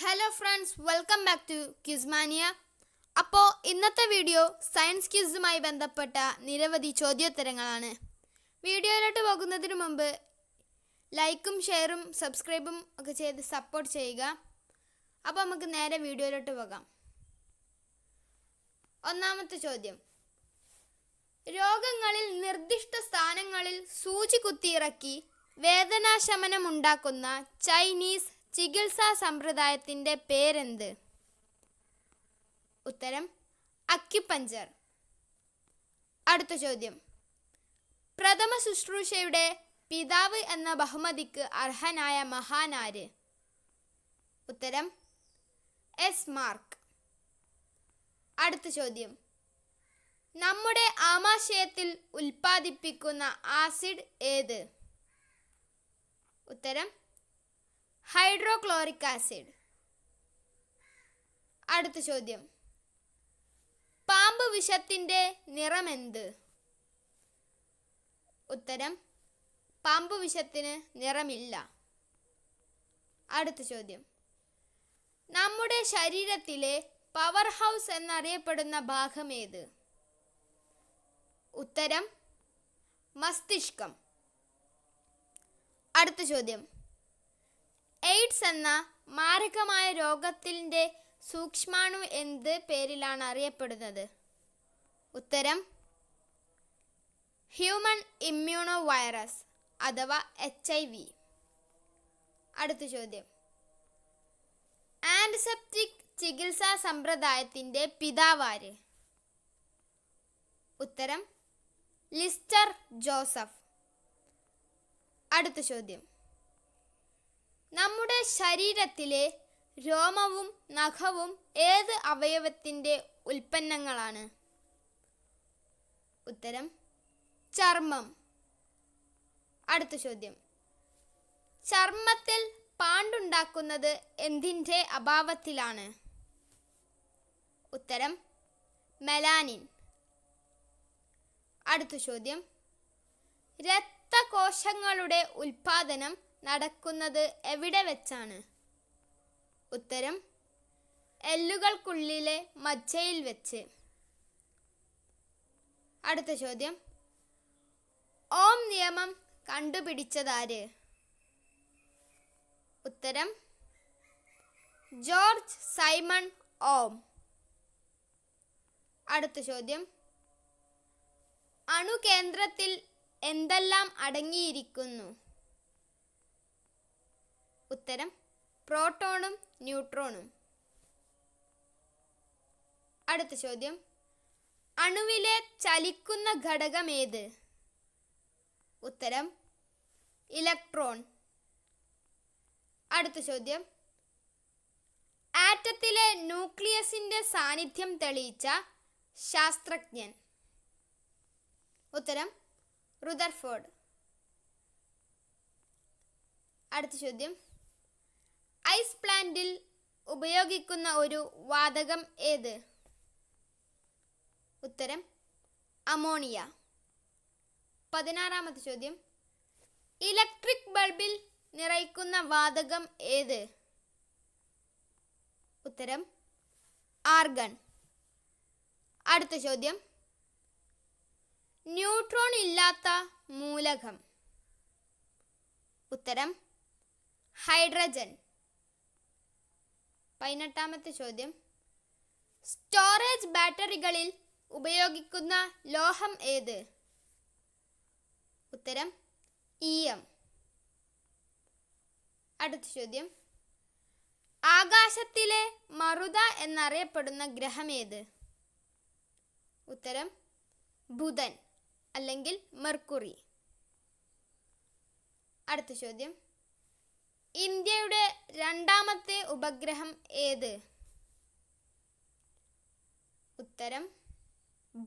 Hello friends, welcome back to Quizmania. അപ്പോൾ ഇന്നത്തെ video science ക്വിസുമായി ബന്ധപ്പെട്ട നിരവധി ചോദ്യോത്തരങ്ങളാണ്. വീഡിയോയിലോട്ട് പോകുന്നതിന് മുമ്പ് ലൈക്കും ഷെയറും സബ്സ്ക്രൈബും ഒക്കെ ചെയ്ത് സപ്പോർട്ട് ചെയ്യുക. അപ്പോൾ നമുക്ക് നേരെ വീഡിയോയിലോട്ട് പോകാം. ഒന്നാമത്തെ ചോദ്യം: രോഗങ്ങളിൽ നിർദ്ദിഷ്ട സ്ഥാനങ്ങളിൽ സൂചി കുത്തിയിറക്കി വേദനാശമനമുണ്ടാക്കുന്ന ചൈനീസ് ചികിത്സാ സമ്പ്രദായത്തിൻ്റെ പേരെന്ത്? ഉത്തരം: അക്യുപഞ്ചർ. അടുത്ത ചോദ്യം: പ്രഥമ ശുശ്രൂഷയുടെ പിതാവ് എന്ന ബഹുമതിക്ക് അർഹനായ മഹാനാര്? ഉത്തരം: എസ് മാർക്ക്. അടുത്ത ചോദ്യം: നമ്മുടെ ആമാശയത്തിൽ ഉൽപ്പാദിപ്പിക്കുന്ന ആസിഡ് ഏത്? ഉത്തരം: ഹൈഡ്രോക്ലോറിക് ആസിഡ്. അടുത്ത ചോദ്യം: പാമ്പ് വിഷത്തിൻ്റെ നിറമെന്ത്? ഉത്തരം: പാമ്പ് വിഷത്തിന് നിറമില്ല. അടുത്ത ചോദ്യം: നമ്മുടെ ശരീരത്തിലെ പവർ ഹൗസ് എന്നറിയപ്പെടുന്ന ഭാഗം ഏത്? ഉത്തരം: മസ്തിഷ്കം. അടുത്ത ചോദ്യം: എയ്ഡ്സ് എന്ന മാരകമായ രോഗത്തിൻ്റെ സൂക്ഷ്മാണു എന്ത് പേരിലാണ് അറിയപ്പെടുന്നത്? ഉത്തരം: ഹ്യൂമൻ ഇമ്മ്യൂണോ വൈറസ് അഥവാ HIV. അടുത്ത ചോദ്യം: ആൻറ്റിസെപ്റ്റിക് ചികിത്സാ സമ്പ്രദായത്തിൻ്റെ പിതാവാര്? ഉത്തരം: ലിസ്റ്റർ ജോസഫ്. അടുത്ത ചോദ്യം: നമ്മുടെ ശരീരത്തിലെ രോമവും നഖവും ഏത് അവയവത്തിൻ്റെ ഉൽപ്പന്നങ്ങളാണ്? ഉത്തരം: ചർമ്മം. അടുത്ത ചോദ്യം: ചർമ്മത്തിൽ പാണ്ടുണ്ടാക്കുന്നത് എന്തിൻ്റെ അഭാവത്തിലാണ്? ഉത്തരം: മെലാനിൻ. അടുത്ത ചോദ്യം: രക്തകോശങ്ങളുടെ ഉൽപാദനം നടക്കുന്നത് എവിടെ വെച്ചാണ്? ഉത്തരം: എല്ലുകൾക്കുള്ളിലെ മജ്ജയിൽ വെച്ച്. അടുത്ത ചോദ്യം: ഓം നിയമം കണ്ടുപിടിച്ചതാര്? ഉത്തരം: ജോർജ് സൈമൺ ഓം. അടുത്ത ചോദ്യം: അണുകേന്ദ്രത്തിൽ എന്തെല്ലാം അടങ്ങിയിരിക്കുന്നു? ഉത്തരം: പ്രോട്ടോണും ന്യൂട്രോണും. അടുത്ത ചോദ്യം: അണുവിലെ ചലിക്കുന്ന ഘടകം ഏത്? ഉത്തരം: ഇലക്ട്രോൺ. അടുത്ത ചോദ്യം: ആറ്റത്തിലെ ന്യൂക്ലിയസിൻ്റെ സാന്നിധ്യം തെളിയിച്ച ശാസ്ത്രജ്ഞൻ? ഉത്തരം: റുദർഫോർഡ്. അടുത്ത ചോദ്യം: ഐസ് പ്ലാന്റിൽ ഉപയോഗിക്കുന്ന ഒരു വാതകം ഏത്? ഉത്തരം: അമോണിയ. 16ാമത്തെ ചോദ്യം: ഇലക്ട്രിക് ബൾബിൽ നിറയ്ക്കുന്ന വാതകം ഏത്? ഉത്തരം: ആർഗൺ. അടുത്ത ചോദ്യം: ന്യൂട്രോൺ ഇല്ലാത്ത മൂലകം? ഉത്തരം: ഹൈഡ്രജൻ. 18ാമത്തെ ചോദ്യം: സ്റ്റോറേജ് ബാറ്ററികളിൽ ഉപയോഗിക്കുന്ന ലോഹം ഏത്? ഉത്തരം: ഈയം. അടുത്ത ചോദ്യം: ആകാശത്തിലെ മറുത എന്നറിയപ്പെടുന്ന ഗ്രഹം ഏത്? ഉത്തരം: ബുധൻ അല്ലെങ്കിൽ മെർക്കുറി. അടുത്ത ചോദ്യം: ഇന്ത്യയുടെ രണ്ടാമത്തെ ഉപഗ്രഹം ഏത്? ഉത്തരം: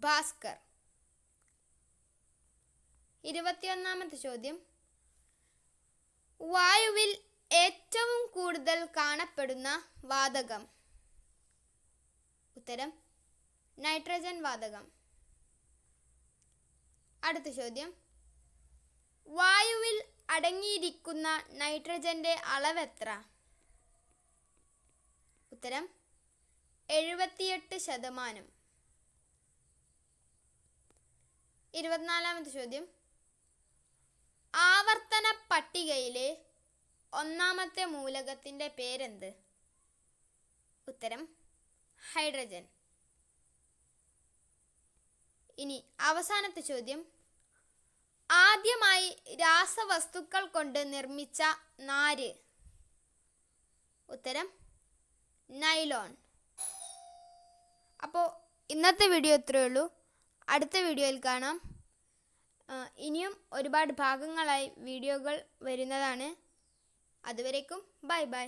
ഭാസ്കർ. 21ാമത്തെ ചോദ്യം: വായുവിൽ ഏറ്റവും കൂടുതൽ കാണപ്പെടുന്ന വാതകം? ഉത്തരം: നൈട്രജൻ വാതകം. അടുത്ത ചോദ്യം: വായുവിൽ അടങ്ങിയിരിക്കുന്ന നൈട്രജൻ്റെ അളവ് എത്ര? ഉത്തരം 78%. 24ാമത്തെ ചോദ്യം. ആവർത്തന പട്ടികയിലെ ഒന്നാമത്തെ മൂലകത്തിൻ്റെ പേരെന്ത്? ഉത്തരം ഹൈഡ്രജൻ. ഇനി അവസാനത്തെ ചോദ്യം. ആദ്യമായി രാസവസ്തുക്കൾ കൊണ്ട് നിർമ്മിച്ച നാര്? ഉത്തരം നൈലോൺ. അപ്പോൾ ഇന്നത്തെ വീഡിയോ ഇത്രയേ ഉള്ളൂ. അടുത്ത വീഡിയോയിൽ കാണാം. ഇനിയും ഒരുപാട് ഭാഗങ്ങളായി വീഡിയോകൾ വരുന്നതാണ്. അതുവരേക്കും ബൈ ബൈ.